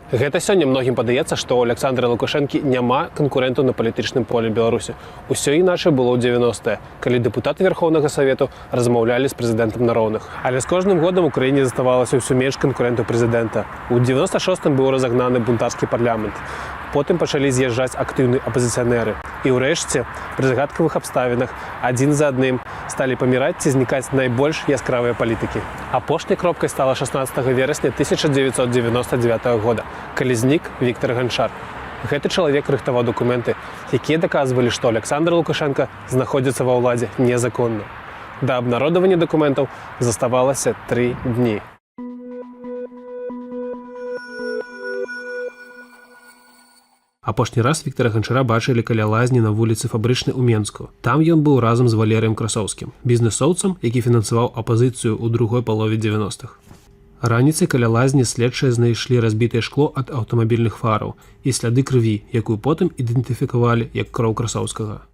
Гэта сёння многім падаецца, што ў Александра Лукашэнкі няма канкурэнтаў на палітычным полі Беларусі. Усё іначай было ў 90-е, калі дэпутаты Верхоўнага Савету размаўлялі з прэзідэнтам на роўных. Але з кожным годам у краіне заставалася ўсё менш канкурэнтаў прэзідэнта. У 96-м быў разагнаны бунтарскі парламент. Потым пачалі з'язджаць актыўныя апазіцыянеры. І ўрэшце, пры загадкавых абставінах, адзін за адным сталі паміраць ці знікаць найбольш яскравыя палітыкі. Апошняй кропкай стала 16 верасня 1999 года, калі знік Віктор Ганчар. Гэты чалавек рыхтаваў дакументы, якія даказвалі, што Александр Лукашенко знаходзіцца ва ўладзе незаконна. Да абнародавання дакументаў заставалася 3 дні. Апошні раз Віктора Ганчара бачылі каля лазні на вуліцы Фабрычнай у Менску. Там ён быў разам з Валерыем Красоўскім, бізнесоўцам, які фінансаваў апазіцыю ў другой палове 90-х. Раніцай каля лазні следчыя знайшлі разбітае шкло ад аўтамабільных фараў і сляды крыві, якую потым ідэнтыфікавалі як кроў Красоўскага.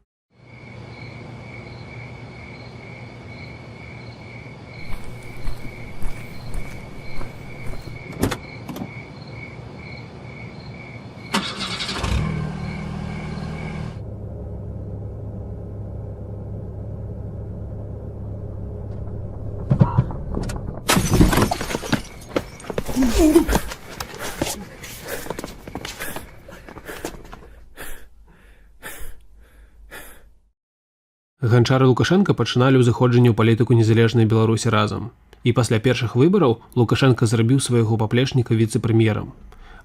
Ганчар і Лукашенко пачыналі ўзыходжанне ў палітыку незалежнай Беларусі разам. І пасля першых выбараў Лукашенко зрабіў свайго паплечніка віцэ-прэм'ерам.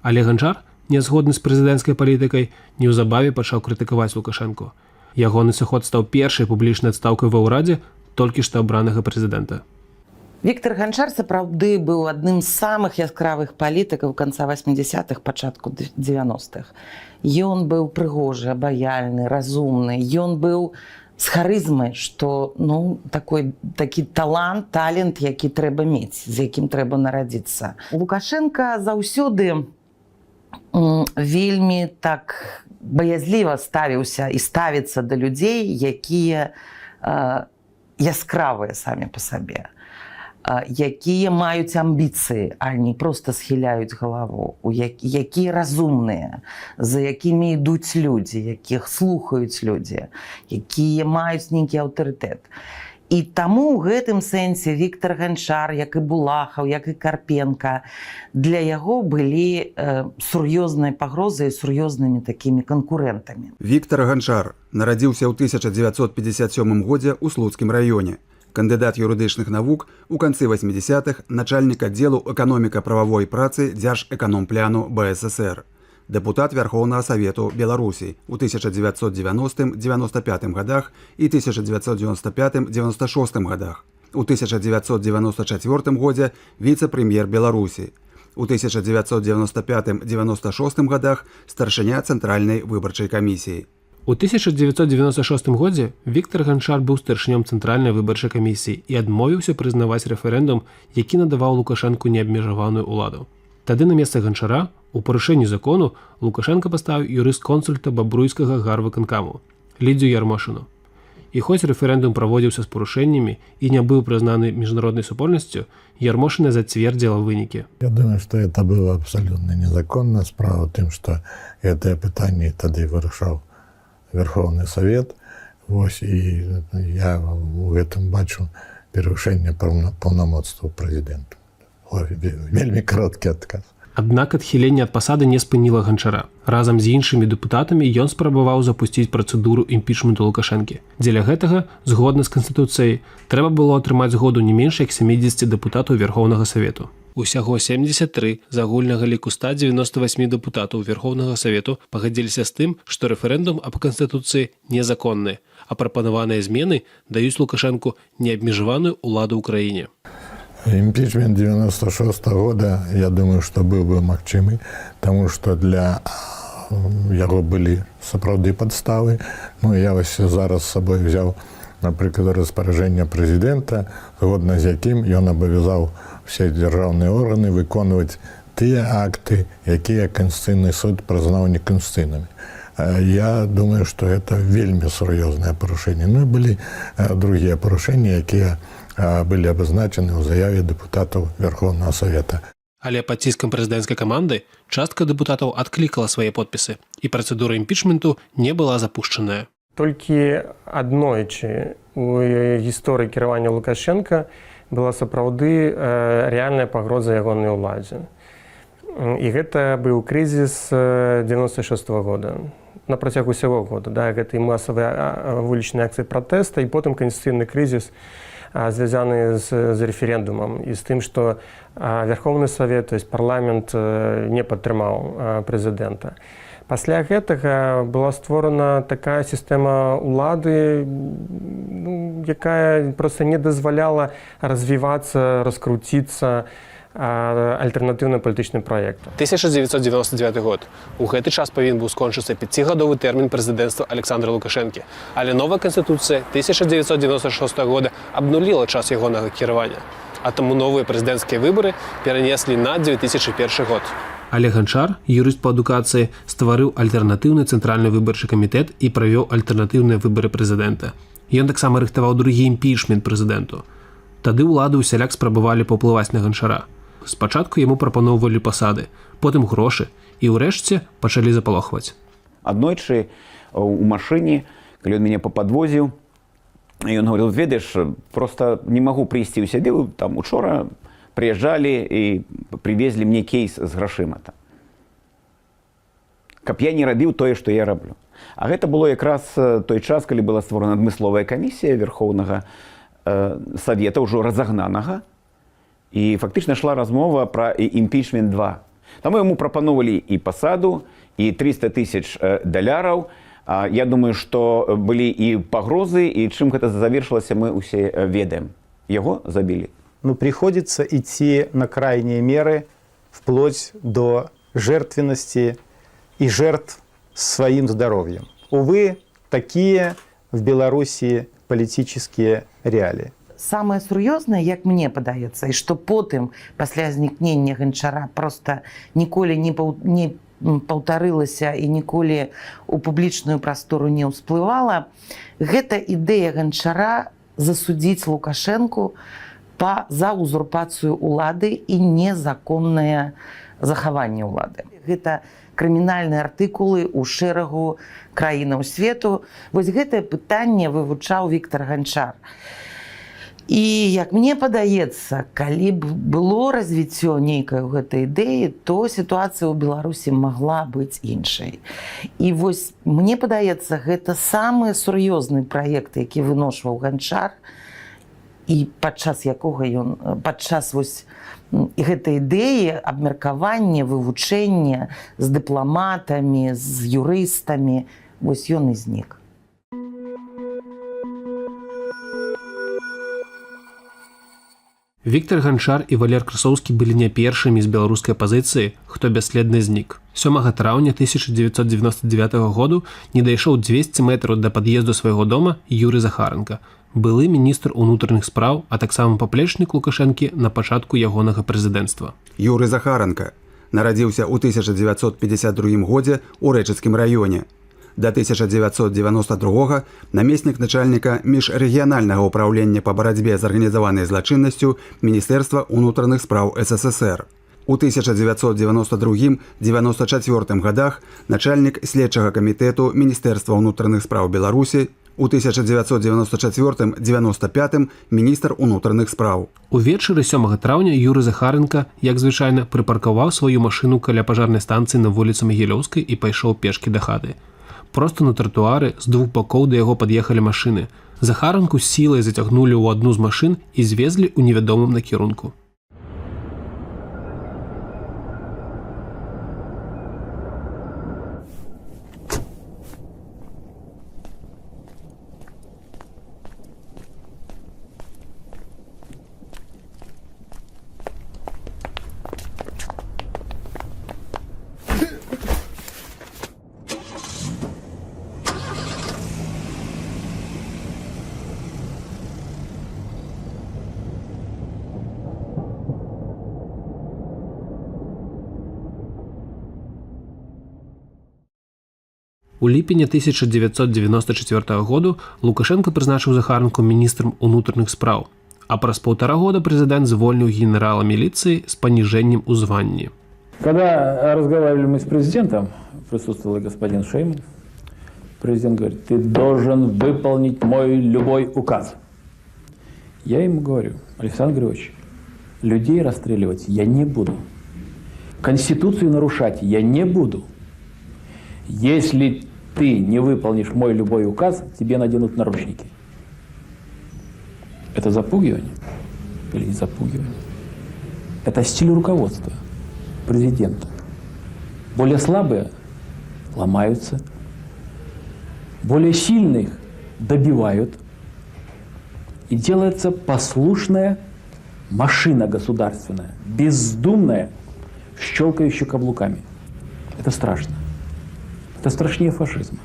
Але Ганчар, не згодны з прэзідэнцкай палітыкай, неўзабаве пачаў крытыкаваць Лукашенко. Ягоны сыход стаў першай публічнай адстаўкай ва ўрадзе толькі што абранага прэзідэнта. Віктор Ганчар сапраўды быў адным з самых яскравых палітыкаў канца 80-х, пачатку 90-х. Ён быў прыгожы, абаяльны, разумны. Ён быў з харызмай, што такі талент, які трэба мець, з якім трэба нарадзіцца. Лукашенко заўсёды вельмі так баязліва ставіўся і ставіцца да людзей, якія яскравыя самі па сабе, якія маюць амбіцыі, а не проста схіляюць галаву, якія разумныя, за якімі ідуць людзі, якіх слухаюць людзі, якія маюць нейкі аўтарытэт. І таму ў гэтым сэнсе Віктор Ганчар, як і Булахаў, як і Карпенка, для яго былі сур'ёзнай пагрозай, сур'ёзнымі такімі канкурэнтамі. Віктор Ганчар нарадзіўся ў 1957 годзе ў Слуцкім раёне. Кандыдат юрыдычных навук, у канцы 80-х начальнік аддзелу эканоміка-прававой працы Дзяржэканомпляну БССР, дэпутат Верхоўнага Савету Беларусі ў 1990-95 годах і 1995-96 годах. У 1994 годзе віцэ-прэм'ер Беларусі. У 1995-96 годах старшыня Цэнтральнай выбарчай камісіі. У 1996 годзе Віктор Ганчар быў старшынём Цэнтральнай выбарчай камісіі і адмовіўся прызнаваць рэферэндум, які надаваў Лукашэнку неабмежаваную ўладу. Тады на месца Ганчара, у парушэнні закону, Лукашенко паставіў юрыст-консульта бабруйскага гарвыканкаму Лідзю Ярмошыну. І хоць рэферэндум праводзіўся з парушэннямі і не быў прызнаны міжнароднай супольнасцю, Ярмошына зацвердзіла вынікі. Я думаю, што это было абсалютна незаконна. Справа ў тым, што гэтае пытанне тады вырашаў Верховный Совет. І я у гэтым бачу перавышэнне паўнамоцтваў прэзідэнта. Вельмі кароткі адказ. Аднак адхіленне ад пасады не спыніла Ганчара. Разам з іншымі дэпутатамі ён спрабаваў запусціць працэдуру імпічменту Лукашэнкі. Дзеля гэтага, згодна з Канстытуцыяй, трэба было атрымаць згоду не менш як 70 дэпутатаў Верхоўнага Савету. Усяго 73 з агульнага ліку 198 дэпутатаў Верхоўнага Савету пагадзіліся з тым, што рэферэндум аб Канстытуцыі незаконны, а прапанаваныя змены даюць Лукашэнку неабмежаваную ўладу ў краіне. Імпічмент 96 года, я думаю, што быў бы магчымы, таму што для яго былі сапраўды падставы. Я вось зараз з сабой взяў, напрыклад, распараджэнне прэзідэнта, згодна з якім ён абавязаў усе дзяржаўныя органы выконваць тыя акты, якія Канстытуцыйны суд прызнаў неканстытуцыйнымі. Я думаю, што гэта вельмі сур'ёзнае парушэнне. Былі другія парушэнні, якія былі абазначаны ў заяве дэпутатаў Верхоўнага Савета. Але пад ціскам прэзідэнцкай каманды частка дэпутатаў адклікала свае подпісы, і працэдура імпічменту не была запушчаная. Толькі аднойчы у гісторыі кіравання Лукашенка была сапраўды рэальная пагроза ягонай уладзе. І гэта быў крызіс 96-го года. На працягу ўсяго года. Да, гэта і масавыя вулічныя акцыі пратэста, і потым канстытуцыйны крызіс, звязаны з рэферэндумам і з тым, што Верховны Савет, то есть парламент, не падтрымаў прэзідэнта. Пасля гэтага была створана такая сістэма ўлады, якая проста не дазваляла развівацца, раскруціцца альтэрнатыўны палітычны праект. 1999 год. У гэты час павінен быў скончыцца 5-гадовы тэрмін прэзідэнцтва Александра Лукашэнкі, але новая канстытуцыя 1996 года абнуліла час ягонага кіравання, а таму новыя прэзідэнцкія выбары перанеслі на 2001 год. Олег Ганчар, юрыст па адукацыі, стварыў альтэрнатыўны цэнтральны выбарчы камітэт і правёў альтэрнатыўныя выбары прэзідэнта. Ён таксама рыхтаваў другі імпічмент прэзідэнту. Тады ўлады ўсяляк спрабавалі паўплываць на Ганчара. Спачатку яму прапаноўвалі пасады, потым грошы і ўрэшце пачалі запалохваць. Аднойчы у машыне, калі ён мяне пападвозіў, ён говорил: ведаеш, просто не магу прыйсці ў сябе, там учора прыязджалі і прывезлі мне кейс з грашыма там. Каб я не рабіў тое, што я раблю. А гэта было якраз той час, калі была створана адмысловая камісія Верховнага Савета, ўжо разагнанага, і фактычна шла размова пра імпічмент 2. Таму яму прапаноўвалі і пасаду, і 300 тысяч даляраў. Я думаю, што былі і пагрозы, і чым гэта завершылася, мы ўсе ведаем. Яго забілі. Ну, приходится идти на крайние меры, вплоть до жертвенности и жертв своим здоровьем. Увы, такие в Беларуси политические реалии. Самае сур'ёзнае, як мне падаецца, і што потым пасля знікнення Ганчара проста ніколі не паўтарылася і ніколі ў публічную прастору не ўсплывала, гэта ідэя Ганчара засудзіць Лукашэнку за узурпацыю ўлады і незаконнае захаванне ўлады. Гэта крымінальныя артыкулы ў шэрагу краінаў свету. Вось гэтае пытанне вывучаў Віктор Ганчар. І, як мне падаецца, калі б было развіццё нейкае ў гэтай ідэі, то сітуацыя ў Беларусі магла быць іншай. І вось, мне падаецца, гэта самы сур'ёзны праект, які выношваў Ганчар, і падчас якога ён, падчас вось гэтай ідэі абмеркавання, вывучэння з дыпламатамі, з юрыстамі, вось ён і знік. Віктор Ганчар і Валер Красоўскі былі не першымі з беларускай апазіцыі, хто бясследна знік. 7 траўня 1999 году не дайшоў 200 метраў да пад'езду свайго дома Юрый Захаранка, былы міністр унутраных спраў, а таксама паплечнік Лукашэнкі на пачатку ягонага прэзідэнцтва. Юрый Захаранка нарадзіўся ў 1952 годзе ў Рэчыцкім раёне. До 1992 намеснік начальніка міжрэгіянальнага ўпраўлення па барацьбе з арганізаванай злачыннасцю Міністэрства ўнутраных спраў СССР. У 1992-94 годах начальнік следчага камітэту Міністэрства ўнутраных спраў Беларусі, у 1994-95 міністр унутраных спраў. Увечары 7 траўня Юрый Захаранка, як звычайна, прыпаркаваў сваю машыну каля пажарнай станцыі на вуліцы Магілёўскай і пайшоў пешкі да хаты. Проста на тратуары з двух бакоў да яго пад'ехалі машыны. Захаранку з сілай зацягнулі ў адну з машын і звезлі ў невядомым накірунку. У ліпені 1994 году Лукашенко прызначыў Захаранку міністрам унутраных спраў, А праз 1,5 года прэзідэнт звольніў генерала міліцыі з паніжэннем у званні. Когда разговаривали мы с президентом, присутствовал и господин Шейман, президент говорит: ты должен выполнить мой любой указ. Я ему говорю: Александр Григорьевич, людей расстреливать я не буду. Конституцию нарушать я не буду. Если ты не выполнишь мой любой указ, тебе наденут наручники. Это запугивание или не запугивание? Это стиль руководства президента. Более слабые ломаются, более сильных добивают, и делается послушная машина государственная, бездумная, щелкающая каблуками. Это страшно. Это страшнее фашизма.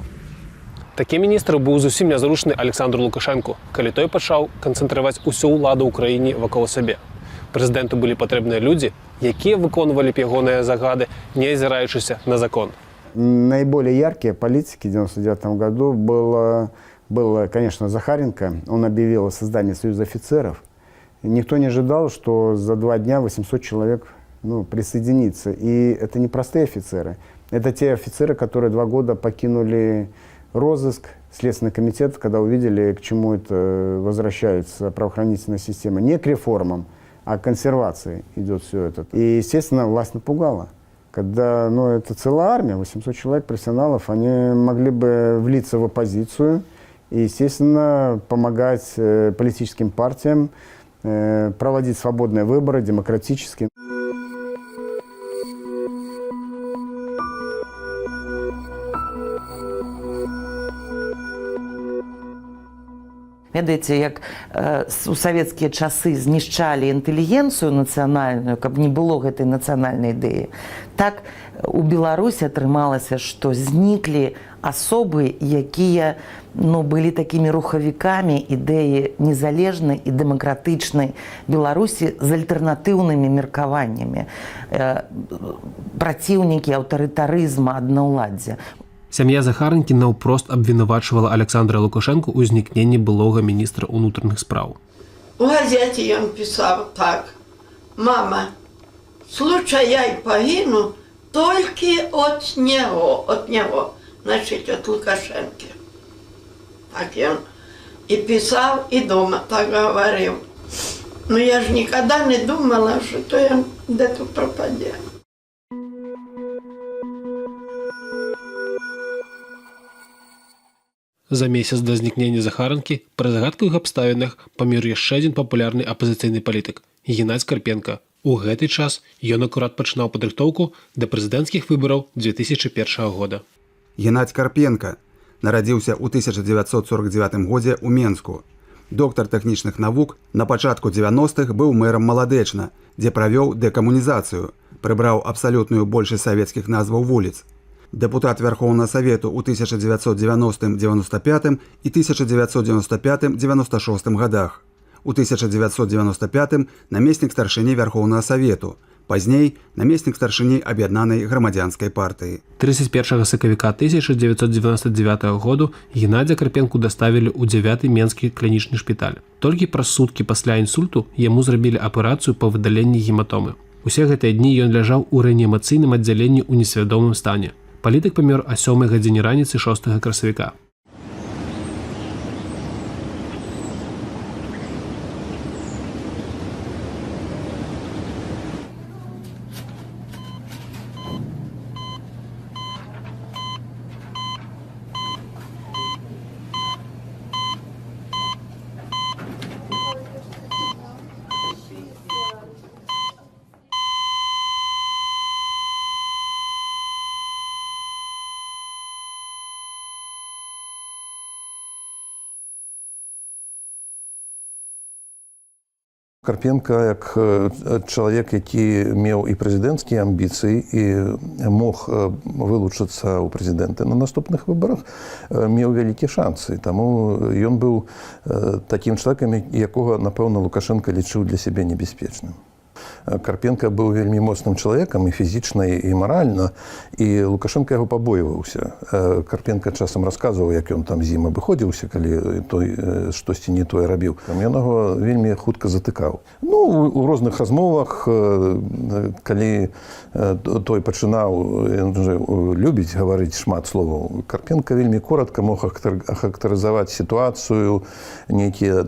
Такі міністр быў зусім нязручны Александру Лукашэнку, калі той пачаў канцэнтраваць усю ўладу ў краіне вакол сябе. Прэзідэнту былі патрэбныя людзі, якія выконвалі б ягоныя загады, не азіраючыся на закон. Наиболее яркие политики в 1999 году был, конечно, Захаренко. Он объявил о создании Союза офицеров. Никто не ожидал, что за 2 дня 800 человек присоединится. И это не простые офицеры. Это те офицеры, которые 2 года покинули розыск, Следственный комитет, когда увидели, к чему это возвращается правоохранительная система. Не к реформам, а к консервации идет все это. И, естественно, власть напугала. Когда это целая армия, 800 человек, профессионалов, они могли бы влиться в оппозицию и, естественно, помогать политическим партиям проводить свободные выборы, демократические. Ведаеце, як у савецкія часы знішчалі інтэлігенцыю нацыянальную, каб не было гэтай нацыянальнай ідэі, так у Беларусі атрымалася, што зніклі асобы, якія былі такімі рухавікамі ідэі незалежнай і дэмакратычнай Беларусі з альтэрнатыўнымі меркаваннямі, праціўнікі аўтарытарызма, аднаўладдзя. Сям'я Захаренкі наўпрост абвінавачвала Александра Лукашэнку ў знікненні былога міністра ўнутраных спраў. У газеце ён пісаў так: «Мама, случай пагіну толькі от него, значит, от Лукашэнкі». Так ён і пісаў, і дома так гаварыў. Но я ж никогда не думала, что то ён де-то пропадзе. За месяц да знікнення Захаренкі пры загадкавых абставінах памёр яшчэ адзін папулярны апазіцыйны палітык – Геннадзь Карпенка. У гэты час ён акурат пачынаў падрыхтоўку да прэзідэнцкіх выбараў 2001 года. Геннадзь Карпенка нарадзіўся ў 1949 годзе ў Менску. Доктар тэхнічных навук, на пачатку 90-х быў мэрам Маладэчна, дзе правёў дэкамунізацыю, прыбраў абсалютную большасць савецкіх назваў вуліц. Депутат Верховного Совету ў 1990-95 і 1995-96 годах. У 1995 намеснік старшыні Верховного Совету, пазней намеснік старшыні Аб'яднанай грамадзянскай партыі. 31 сакавіка 1999 году Геннадзя Карпенку даставілі ў 9-й Менскі клінічны шпіталь. Толькі праз суткі пасля інсульту яму зрабілі аперацыю па выдаленні гематомы. Усе гэтыя дні ён ляжаў у рэанімацыйным аддзяленні ў несвядомым стане. Палітык памёр о 7 гадзіне раніцы 6 красавіка. Карпенка, як чалавек, які меў і прэзідэнцкія амбіцыі і мог вылучыцца ў прэзідэнты на наступных выбарах, меў вялікія шансы. Таму ён быў такім чалавекам, якога, напэўна, Лукашенко лічыў для сябе небяспечным. Карпенка быў вельмі моцным чалавекам і фізічна, і маральна, і Лукашенко яго пабойваўся. Карпенка часам расказваў, як ён там з ім абыходзіўся, калі той штосьці не тое рабіў. Ён яго вельмі хутка затыкаў. Ну, у розных размовах, калі той пачынаў, ён же любіць гаварыць шмат словаў, Карпенка вельмі коротка мог ахарактарызаваць сітуацыю, нейкія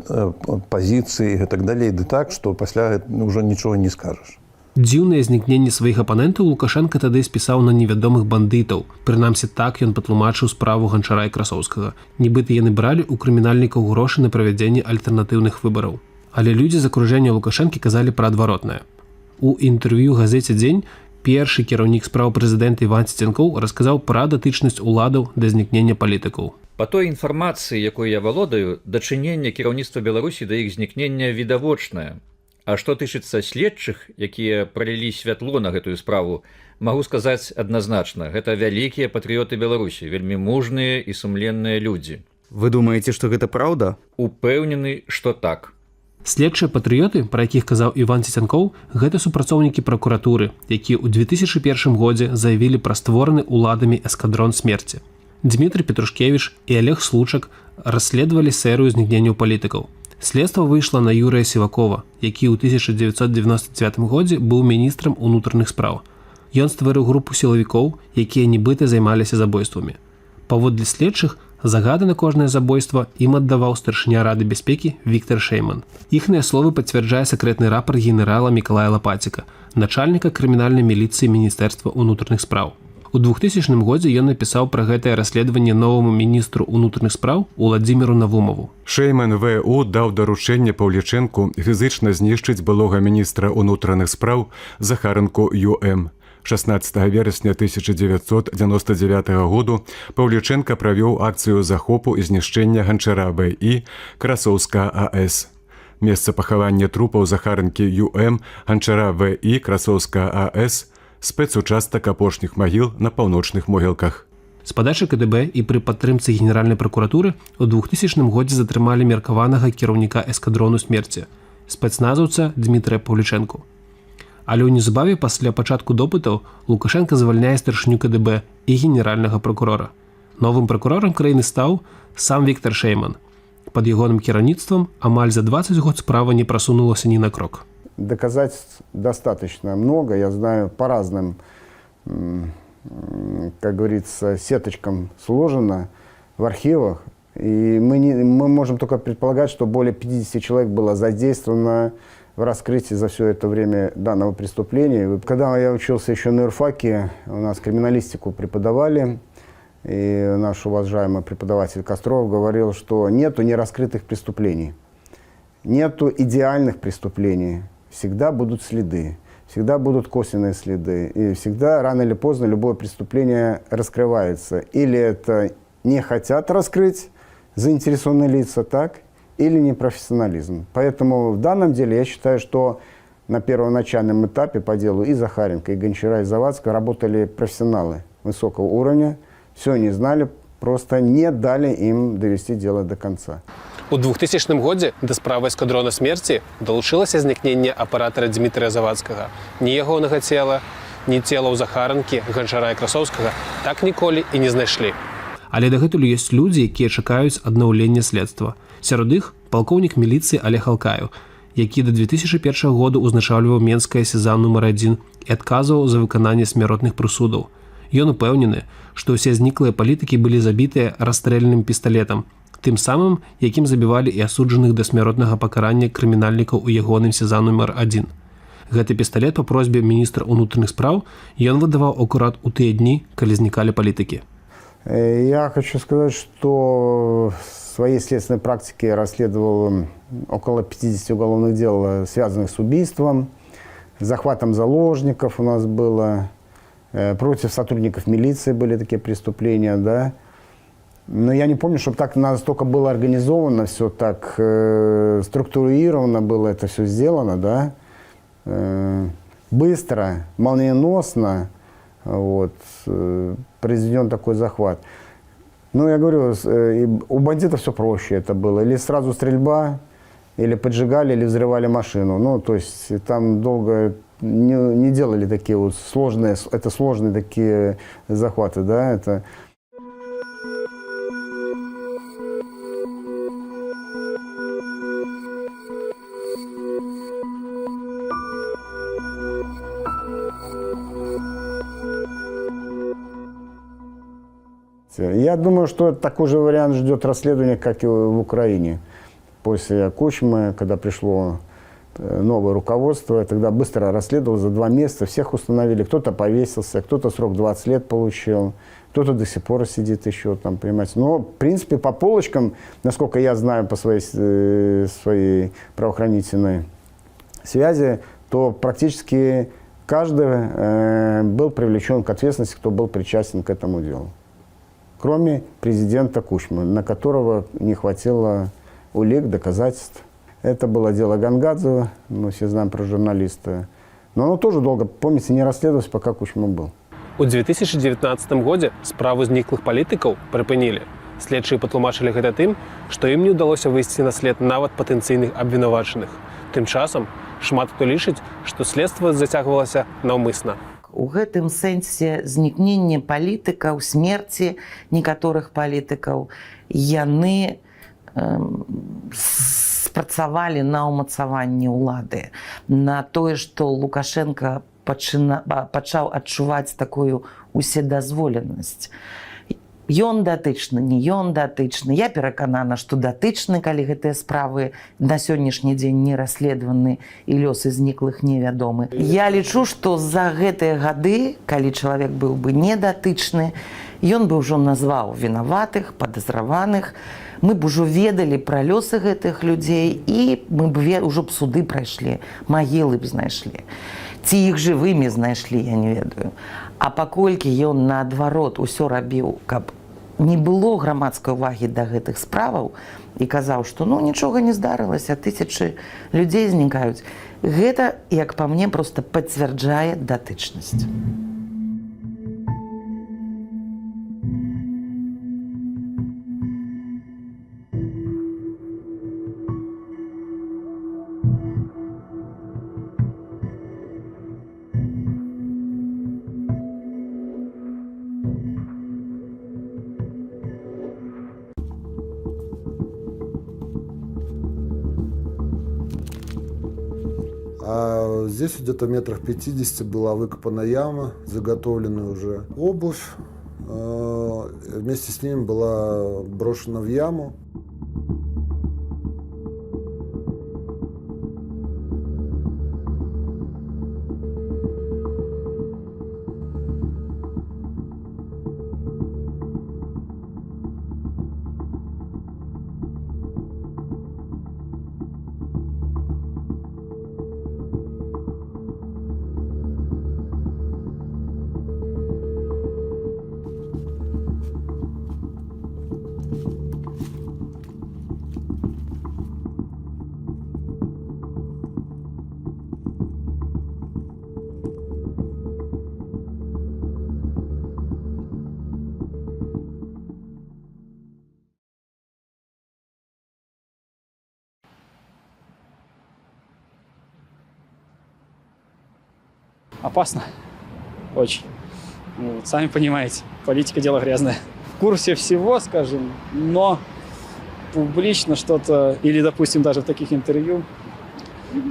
пазіцыі і так далей, ды так, што пасля ўжо нічога не скажаш. Дзіўнае знікненне сваіх апанентаў Лукашенка тады спісаў на невядомых бандытаў. Прынамсі так ён патлумачыў справу Ганчара і Красоўскага. Нібыта яны бралі ў крымінальнікаў грошы на правядзенне альтэрнатыўных выбараў. Але людзі з акружэння Лукашэнкі казалі пра адваротнае. У інтэрв'ю газеце «Дзень» першы кіраўнік спраў прэзідэнта Іван Цеценкоў расказаў пра датычнасць уладаў да знікнення палітыкаў. Па той інфармацыі, якой я валодаю, дачыненне кіраўніцтва Беларусі да іх знікнення відавочнае. А што тычыцца следчых, якія пралілі святло на гэтую справу, магу сказаць адназначна, гэта вялікія патрыёты Беларусі, вельмі мужныя і сумленныя людзі. Вы думаеце, што гэта праўда? Упэўнены, што так. Следчыя патрыёты, пра якіх казаў Іван Цеценкоў, гэта супрацоўнікі пракуратуры, якія ў 2001 годзе заявілі пра створаны ўладамі эскадрон смерці. Дмітрый Петрушкевіч і Олег Случак расследавалі серыю знікненняў палітыкаў. Следства выйшла на Юрыя Сівакова, які ў 1999 годзе быў міністрам унутраных спраў. Ён стварыў групу сілавікоў, якія нібыта займаліся забойствамі. Паводле следчых, загады на кожнае забойства ім аддаваў старшыня Рады бяспекі Віктор Шейман. Іхныя словы пацвярджае сакрэтны рапарт генерала Мікалая Лапаціка, начальніка крымінальнай міліцыі Міністэрства ўнутраных спраў. У 2000 годзе ён напісаў пра гэтае расследаванне новаму міністру ўнутраных спраў Уладзіміру Навумову. Шейман ВУ даў даручэнне Паўлічэнку фізычна знішчыць былога міністра ўнутраных спраў Захарынку ЮМ. 16 верасня 1999 году Паўлічэнка правёў акцыю захопу і знішчэння Ганчара ВІ Красоўска АС. Месца пахавання трупаў Захарынкі ЮМ, Ганчара ВІ Красоўска АС, спецучастак апошніх магіл на паўночных могілках. З падачы КДБ і пры падтрымцы генеральнай пракуратуры ў 2000 годзе затрымалі меркаванага кіраўніка эскадрону смерці, спецназаўца Дмітрыя Паўлічэнку. Але ў неўзабаве пасля пачатку допытаў Лукашенка звальняе старшыню КДБ і генеральнага пракурора. Новым пракурорам краіны стаў сам Віктор Шейман. Пад ягоным кіраўніцтвам амаль за 20 год справа не прасунулася ні на крок. Доказательств достаточно много. Я знаю, по разным, как говорится, сеточкам сложено в архивах. И мы можем только предполагать, что более 50 человек было задействовано в раскрытии за все это время данного преступления. Когда я учился еще на юрфаке, у нас криминалистику преподавали, и наш уважаемый преподаватель Костров говорил, что нету нераскрытых преступлений, нету идеальных преступлений. Всегда будут следы, всегда будут косвенные следы. И всегда, рано или поздно, любое преступление раскрывается. Или это не хотят раскрыть заинтересованные лица, так, или непрофессионализм. Поэтому в данном деле я считаю, что на первоначальном этапе по делу и Захаренко, и Гончара, и Завадского работали профессионалы высокого уровня. Все они знали, просто не дали им довести дело до конца. У 2000 годзе да справы эскадрона смерці далучылася знікненне апаратара Дмітрыя Завадскага. Ні ягонага цела, ні целаў Захарынкі, Ганчара і Красоўскага так ніколі і не знайшлі. Але дагэтуль ёсць людзі, якія чакаюць аднаўлення следства. Сярод іх палкоўнік міліцыі Олег Алкаеў, які да 2001 году ўзначальваў Менскае СІЗА нумар 1 і адказваў за выкананне смяротных прысудаў. Ён упэўнены, што ўсе зніклыя палітыкі былі забітыя расстрэльным пісталетам, тым самым, якім забівалі і асуджаных да смяротнага пакарання крымінальнікаў у ягоным СІЗА нумар 1. Гэты пісталет па просьбе міністра ўнутраных спраў ён выдаваў акурат у тыя дні, калі знікалі палітыкі. Я хочу сказать, что в своей следственной практике я расследовал около 50 уголовных дел, связанных с убийством, захватом заложников у нас было, против сотрудников милиции были такие преступления, да. Но я не помню, чтобы так настолько было организовано, все так структурировано было это все сделано, да, быстро, молниеносно, вот, произведен такой захват. Ну, я говорю, у бандитов все проще это было. Или сразу стрельба, или поджигали, или взрывали машину. Ну, то есть там долго не делали такие вот сложные такие захваты, да, это... Я думаю, что такой же вариант ждет расследования, как и в Украине. После Кучмы, когда пришло новое руководство, тогда быстро расследовал за 2 месяца, всех установили. Кто-то повесился, кто-то срок 20 лет получил, кто-то до сих пор сидит еще там, понимаете. Но, в принципе, по полочкам, насколько я знаю по своей правоохранительной связи, то практически каждый был привлечен к ответственности, кто был причастен к этому делу. Кроме президента Кучмы, на которого не хватило улик, доказательств. Это было дело Гангадзева, мы все знаем про журналиста. Но оно тоже долго, помните, не расследовалось, пока Кучма был. У 2019 годзе справу зніклых палітыкаў прыпынілі. Следчыя патлумачылі гэта тым, што ім не ўдалося выйсці на след нават патэнцыйных абвінавачаных. Тым часам шмат хто лічыць, што следства зацягвалася наўмысна. У гэтым сэнсе знікнення палітыкаў, смерці некаторых палітыкаў, яны спрацавалі на ўмацаванне ўлады, на тое, што Лукашенко пачаў адчуваць такую уседазволенасць. Ён датычны, не ён датычны. Я пераканана, што датычны, калі гэтыя справы на сённяшні дзень не расследаваны і лёсы зніклых невядомы. Я лічу, што за гэтыя гады, калі чалавек быў бы недатычны, ён бы ўжо назваў вінаватых, падазраваных, мы б ужо ведалі пра лёсы гэтых людзей і мы б ўжо б суды прайшлі, магілы б знайшлі. Ці іх жывымі знайшлі, я не ведаю. А паколькі ён наадварот усё рабіў, каб не было грамадскай увагі да гэтых справаў і казаў, што ну нічога не здарылася, тысячы людзей знікаюць. Гэта, як па мне, проста пацвярджае датычнасць. А здесь где-то метрах 50 была выкопана яма, заготовленная уже обувь. Вместе с ним была брошена в яму. Опасно. Очень. Ну, сами понимаете, политика дело грязное. В курсе всего, скажем, но публично что-то, или, допустим, даже в таких интервью,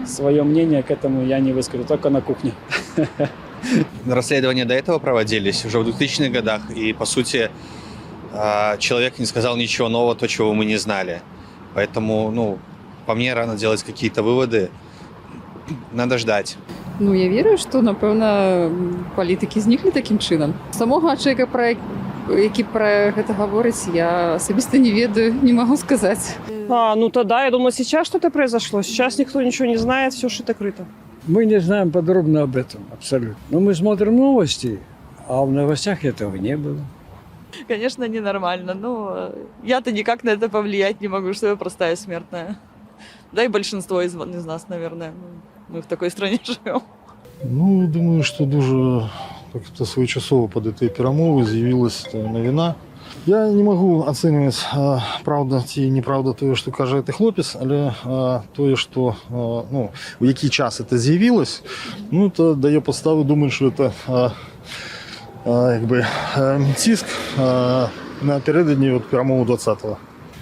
свое мнение к этому я не выскажу, только на кухне. Расследования до этого проводились уже в 2000-х годах, и, по сути, человек не сказал ничего нового, то, чего мы не знали. Поэтому, ну, по мне, рано делать какие-то выводы. Надо ждать. Ну, я вірю, що, напевно, політики зникли таким чином. Самого чоловіка, який про это говорит, я особисто не ведаю, не могу сказать. Ну тогда, я думаю, сейчас что-то произошло. Сейчас никто ничего не знает, все шито-крыто. Мы не знаем подробно об этом, абсолютно. Но мы смотрим новости, а в новостях этого не было. Конечно, ненормально, но я-то никак на это повлиять не могу, что я простая смертная. Да и большинство из нас, наверное. Мы в такой стране живем. Ну, думаю, що дуже так, своєчасово по цієї перемови з'явилася новина Я не могу оценивать, правда ці неправда тое, што кажа гэты хлопец, але тое, што ну, у які час это з'явілось, ну, это дае падставу думаць, што это як бы ціск напярэдадні вот перамову 20-го.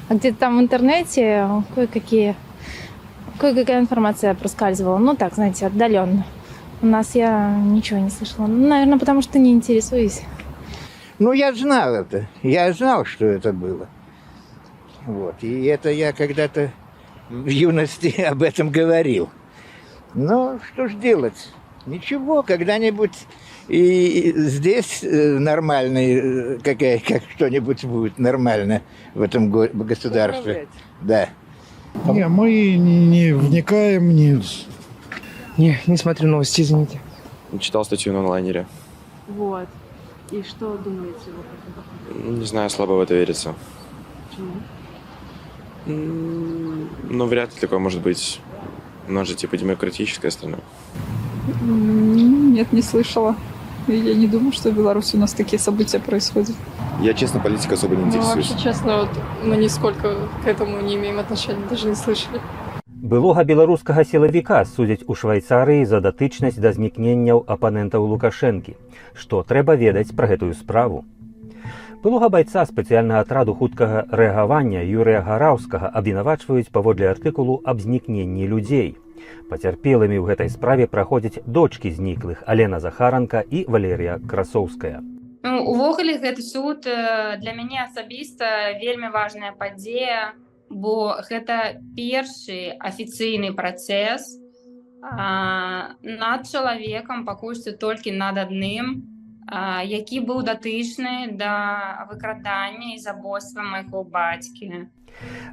А где-то там в интернете кое-какая информация проскальзывала. Ну так, знаете, отдаленно. У нас я ничего не слышала. Ну, наверное, потому что не интересуюсь. Ну, я знал это. Я знал, что это было. Вот. И это я когда-то в юности об этом говорил. Но что ж делать? Ничего, когда-нибудь и здесь нормальный, как что-нибудь будет нормально в этом государстве. Да. Не, мы не вникаем, не смотрю новости, извините. Читал статью на онлайнере. Вот. И что думаете об этом? Не знаю, слабо в это верится. Почему? Ну, вряд ли такое может быть. У нас же типа демократическая страна. Нет, не слышала. Я не думаю, что в Беларуси у нас такие события происходят. Я, честно, политикой особо не интересуюсь. Вообще, честно, вот, мы нисколько к этому не имеем отношения, даже не слышали. Былога беларускага сілавіка судзяць у Швайцарыі за датычнасць да знікненняў апанентаў Лукашэнкі. Што трэба ведаць пра гэтую справу? Былога байца спецыяльнага атраду хуткага рэагавання Юрыя Гараўскага абвінавачваюць паводле артыкулу аб знікненні людзей. Пацярпелымі ў гэтай справе праходзяць дочкі зніклых Алена Захаранка і Валерія Красоўская. Ну, увогуле гэты суд для мяне асабіста вельмі важная падзея, бо гэта першы афіцыйны працэс над чалавекам, пакуль што толькі над адным, які быў датычны да выкрадання і забойства майго бацькі.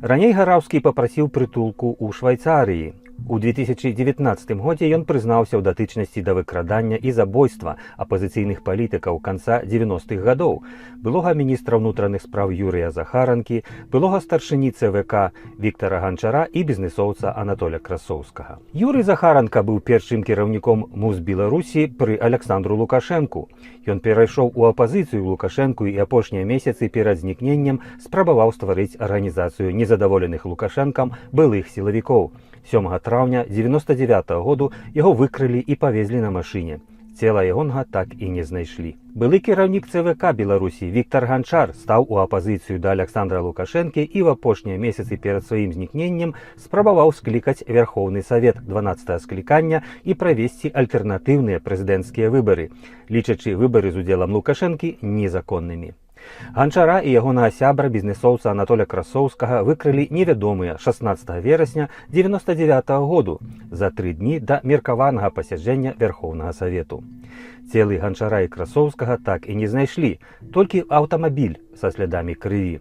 Раней Гараўскі папрасіў прытулку ў Швайцарыі. У 2019 годзе ён прызнаўся ў датычнасці да выкрадання і забойства апазіцыйных палітыкаў канца 90-х гадоў, былога міністра ўнутраных спраў Юрыя Захаранкі, былога старшыні ЦВК Віктара Ганчара і бізнесоўца Анатоля Красоўскага. Юрый Захаранка быў першым кіраўніком МУЗ Беларусі пры Александру Лукашэнку. Ён перайшоў у апазіцыю Лукашэнку і апошнія месяцы перад знікненнем спрабаваў стварыць арганізацыю незадаволеных Лукашэнкам былых сілавікоў. 7 траўня 1999 году яго выкрылі і павезлі на машыне. Цела ягонага так і не знайшлі. Былы кіраўнік ЦВК Беларусі Віктар Ганчар стаў у апазіцыю да Александра Лукашэнкі і в апошнія месяцы перад сваім знікненнем спрабаваў склікаць Верхоўны Савет 12-го склікання і правесці альтэрнатыўныя прэзідэнцкія выбары, лічачы выбары з удзелам Лукашэнкі незаконнымі. Ганчара і ягонага сябра бізнесоўца Анатоля Красоўскага выкрылі невядомыя 16 верасня 1999 году за 3 дні да меркаванага пасяджэння Верхоўнага Савету. Целы Ганчара і Красоўскага так і не знайшлі, толькі аўтамабіль са слядамі крыві.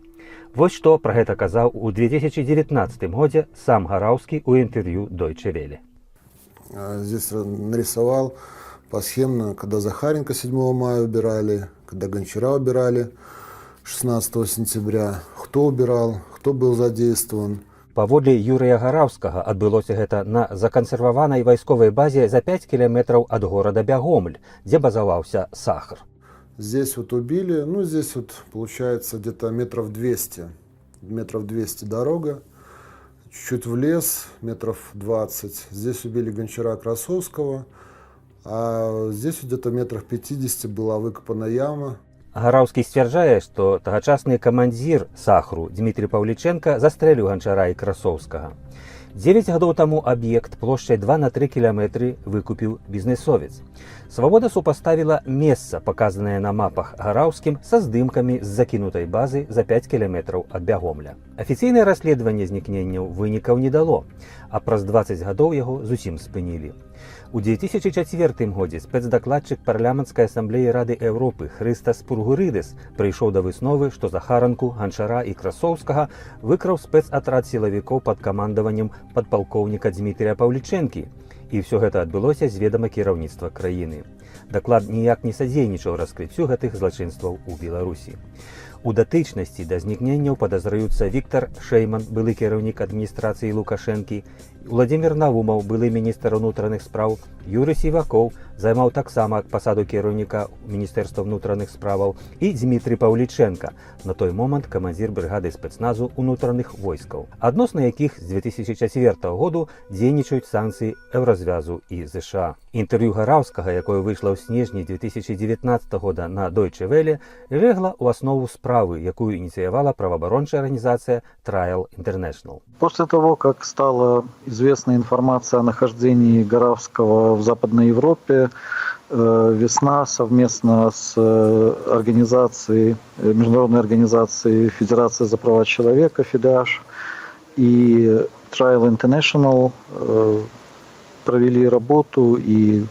Вось што пра гэта казаў у 2019 годзе сам Гараўскі ў інтэрв'ю Deutsche Welle. Здесь нарисовал посхемно, когда Захаренко 7 мая убирали, когда Гончара убирали 16 сентября, кто убирал, кто был задействован. Паводле Юрыя Гараўскага адбылося гэта на закансерваванай вайсковай базе за 5 кіламетраў ад горада Бягомль, дзе базаваўся Сахар. Здесь вот убили, ну здесь вот получается где-то метров 200 дорога, чуть-чуть в лес, метров 20. Здесь убили Гончара Красовского, а здесь где-то метрах 50 была выкопана яма. Гараўскі сцвярджае, што тагачасны камандзір Сахру Дмітрий Паўлічэнка застрэліў Ганчара і Красоўскага. 9 гадоў таму аб'ект плошчай 2 на 3 кіламетры выкупіў бізнесовец. Свабода супаставіла месца, паказанае на мапах Гараўскім, са здымкамі з закінутай базы за 5 кіламетраў ад Бягомля. Афіцыйнае расследаванне знікненняў вынікаў не дало, а праз 20 гадоў яго зусім спынілі. У 2004 годзе спецдакладчык парламенцкай асамблеі Рады Еўропы Хрыстас Пургурыдыс прыйшоў да высновы, што Захаранку, Ганчара і Красоўскага выкраў спецатрад сілавікоў пад камандаваннем падпалкоўніка Дмітрия Паўлічэнкі. І ўсё гэта адбылося з ведама кіраўніцтва краіны. Даклад ніяк не садзейнічаў раскрыццю гэтых злачынстваў у Беларусі. У датычнасці да знікненняў падазраюцца Віктар Шэйман, былы кіраўнік адміністрацыі Лукашэнкі, Владзімір Навумаў, былы міністр унутраных спраў, Юрый Сівакоў займаў таксама пасаду кіраўніка Міністэрства ўнутраных справаў і Дмітрий Паўлічэнка, на той момант камандзір брыгады спецназу ўнутраных войскаў, адносна якіх з 2004 году дзейнічаюць санкцыі Еўразвязу і ЗША. Інтэрв'ю Гараўскага, якое выйшла ў снежні 2019 года на Deutsche Welle, легла ў аснову справы, якую ініцыявала праваабарончая организация Trial International. После того, как стала известна информация о нахождении Гаравского в Западной Европе, «Весна» совместно с международной организацией Федерация за права человека, ФИДАШ, и Trial International провели работу, и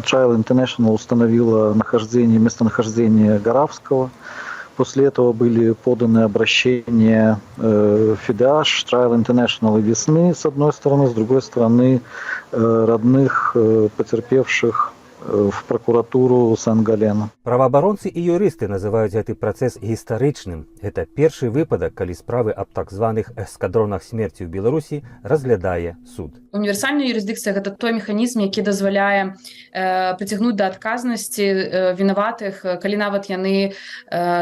Trial International установила местонахождение Гаравского. После этого были поданы обращения ФИДАШ, Trial International и «Весны» с одной стороны, с другой стороны родных потерпевших в прокуратуру Сен-Галена. Праваабаронцы і юрысты называюць гэты працэс гістарычным. Гэта першы выпадак, калі справы аб так званых эскадронах смерці ў Беларусі разглядае суд. Універсальная юрысдыкцыя – гэта той механізм, які дазваляе прыцягнуць да адказнасці вінаватых, калі нават яны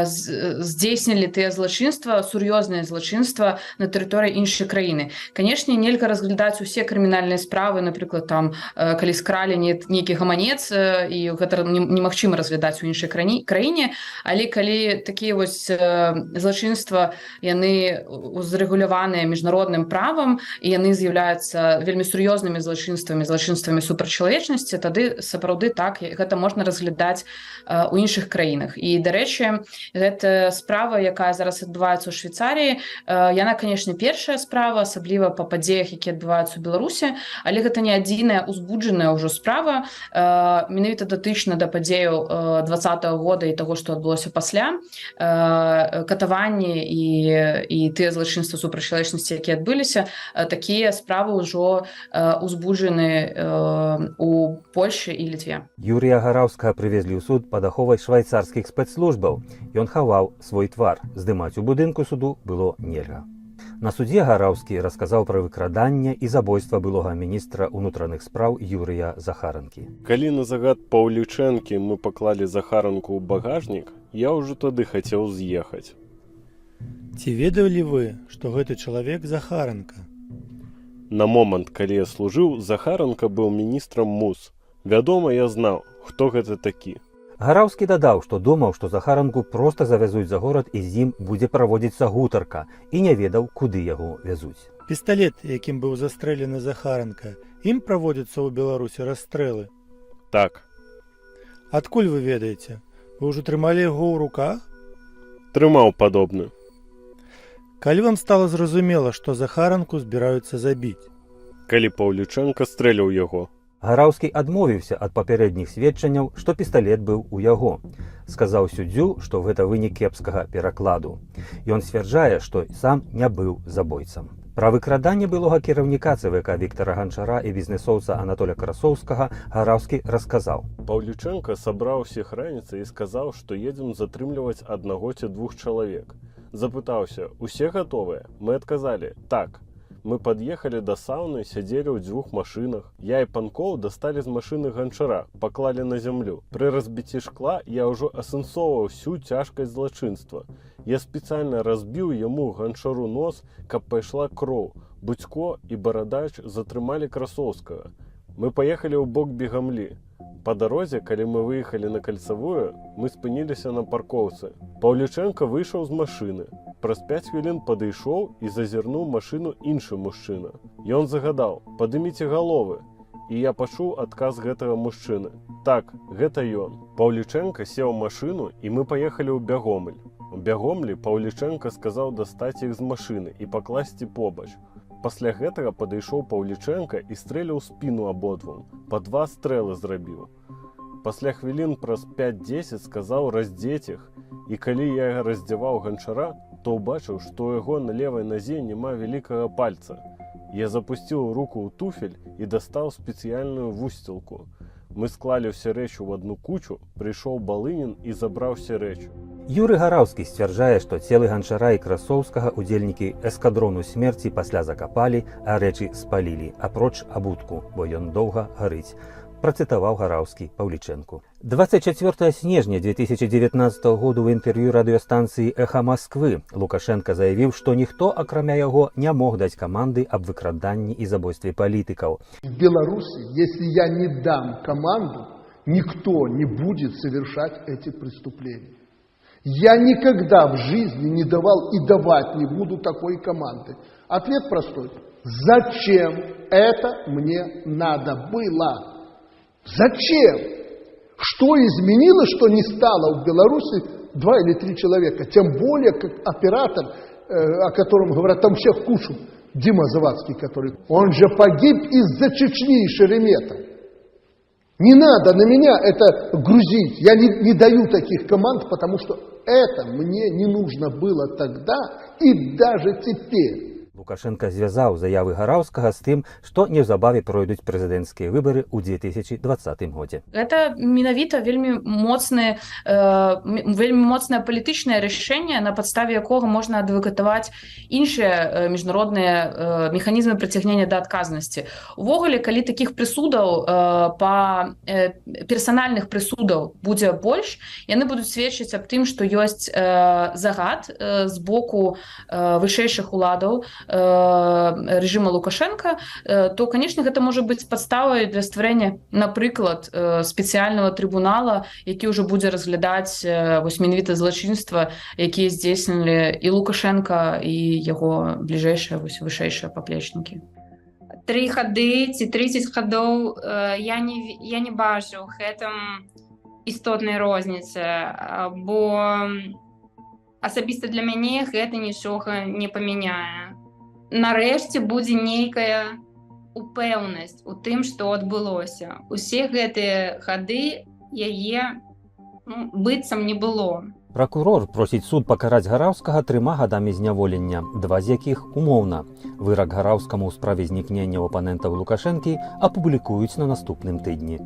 здзейснілі тыя злачынства, сур'ёзныя злачынства на тэрыторыі іншай краіны. Канешне, нельга разглядаць усе крымінальныя справы, напрыклад, там, калі скралі нейкі гаманец, і гэта немагчыма разглядаць у іншай краіне, але калі такія вось злачынства, яны зарэгуляваныя міжнародным правам, і яны з'яўляюцца вельмі сур'ёзнымі злачынствамі супраць чалавечнасці, тады сапраўды так, гэта можна разглядаць у іншых краінах. І, дарэчы, гэта справа, якая зараз адбываецца ў Швейцарыі, яна, канешне, першая справа, асабліва па падзеях, якія адбываюцца ў Беларусі, але гэта не адзіная узбуджаная ўжо справа, менавіта датычна да падзеяў 2020 года і таго, што адбылося пасля, катаванні і тыя злачынствы супраць чалавечнасці, якія адбыліся, такія справы ўжо узбуджаны у Польшы і Літве. Юрія Гараўскага прывезлі ў суд пад аховай швайцарскіх спецслужбаў. Ён хаваў свой твар. Здымаць у будынку суду было нельга. На судзе Гараўскі расказаў пра выкраданне і забойства былога міністра ўнутраных спраў Юрыя Захаранкі. Калі на загад Паўлічэнкі мы паклалі Захаранку ў багажнік, я ўжо тады хацеў з'ехаць. Ці ведалі вы, што гэты чалавек Захаранка? На момант, калі я служыў, Захаранка быў міністрам МУС. Вядома, я знаў, хто гэта такі. Гараўскі дадаў, што думаў, што Захаранку проста завязуць за горад і з ім будзе праводзіцца гутарка, і не ведаў, куды яго вязуць. Пісталет, якім быў застрэлены Захаранка, ім праводзяцца ў Беларусі расстрэлы? Так. Адкуль вы ведаеце? Вы ўжо трымалі яго ў руках? Трымаў падобны. Калі вам стала зразумела, што Захаранку збіраюцца забіць? Калі Паўлічэнка стрэліў яго. Гараўскі адмовіўся ад папярэдніх сведчанняў, што пісталет быў у яго. Сказаў суддзю, што гэта вынік кепскага перакладу. Ён сцвярджае, што сам не быў забойцам. Пра выкраданне былога кіраўніка ЦВК Віктара Ганчара і бізнесоўца Анатоля Красоўскага Гараўскі расказаў. Паўлічэнка сабраў усіх раніцай і сказаў, што едзем затрымліваць аднаго ці двух чалавек. Запытаўся, усе гатовыя? Мы адказалі, так. Мы пад'ехалі да сауны, сядзелі ў дзвюх машынах. Я і Панкоў дасталі з машыны Ганчара, паклалі на зямлю. Пры разбіцці шкла я ўжо асэнсоўваў всю цяжкасць злачынства. Я спецыяльна разбіў яму Ганчару нос, каб пайшла кроў. Будзько і Барадач затрымалі Красоўскага. Мы паехалі ў бок Бегамлі. Па дарозе, калі мы выехалі на кальцавую, мы спыніліся на паркоўцы. Паўлічэнка выйшаў з машыны. Праз 5 хвілін падышоў і зазірнуў машыну іншы мужчына. Ён загадаў, падыміце галовы. І я пачуў адказ гэтага мужчыны. Так, гэта ён. Паўлічэнка сеў у машыну, і мы паехалі ў Бягомель. У Бягомлі Паўлічэнка сказаў дастаць іх з машыны і пакласці побач. Пасля гэтага падышоў Паўлічэнка і стрэліў спіну абодвум. Па 2 стрэлы зрабіў. Пасля хвілін праз 5-10 сказаў раздзець іх. І калі я раздзяваў Ганчара, то ўбачыў, што ў яго на левай назе няма вялікага пальца. Я запусціў руку ў туфель і дастаў спецыяльную вусцілку. Мы склалі ўсе рэчы ў адну кучу, прыйшоў Балынін і забраў усе рэчы. Юры Гараўскі сцвярджае, што целы Ганчара і Красоўскага удзельнікі эскадрону смерці пасля закапалі, а рэчы спалілі, апроч абутку, бо ён доўга гарыць. працытаваў гараўскі Паўлічэнку. 24 снежня 2019 году ў інтэрв'ю радыёстанцыі «Эхо Москвы» Лукашенко заявіў, што ніхто, акрамя яго, не мог даць каманды аб выкраданні і забойстве палітыкаў. В Беларуси, если я не дам команду, никто не будет совершать эти преступления. Я никогда в жизни не давал и давать не буду такой команды. Ответ простой. Зачем это мне надо было? Зачем? Что изменилось, что не стало в Беларуси 2 или 3 человека? Тем более, как оператор, о котором говорят, там всех кушают, Дима Завадский, который... Он же погиб из-за Чечни и Шеремета. Не надо на меня это грузить. Я не даю таких команд, потому что это мне не нужно было тогда и даже теперь. Лукашенко звязаў заявы гараўскага з тым, што неўзабаве пройдуць прэзідэнцкія выбары ў 2020 годзе. Гэта менавіта вельмі моцнае палітычнае рашэнне, на падставе якога можна адвакатаваць іншыя міжнародныя механізмы прыцягнення да адказнасці. Увогуле, калі такіх прысудаў персанальных прысудаў будзе больш, яны будуць сведчыць аб тым, што ёсць загад з боку вышэйшых уладаў режима Лукашенко, то, конечно, гэта можа быць падставай для стварэння, напрыклад, спецыяльнага трыбунала, які ўжо будзе разглядаць менавіта злачынства, якія здзейснілі і Лукашенко, і яго бліжэйшыя вышэйшыя паплечнікі. 3 гады ці 30 гадоў я не бачу гэтым істотнай розніцы, бо асабіста для мяне гэта нічога не памяняе. Нарэшце будзе нейкая упэўнасць у тым, што адбылося. Усе гэтыя гады яе быццам не было. Пракурор просіць суд пакараць гараўскага 3 гадамі зняволення, 2 з якіх умоўна. Вырак гараўскаму ў справе знікнення апанентаў Лукашэнкі апублікуюць на наступным тыдні.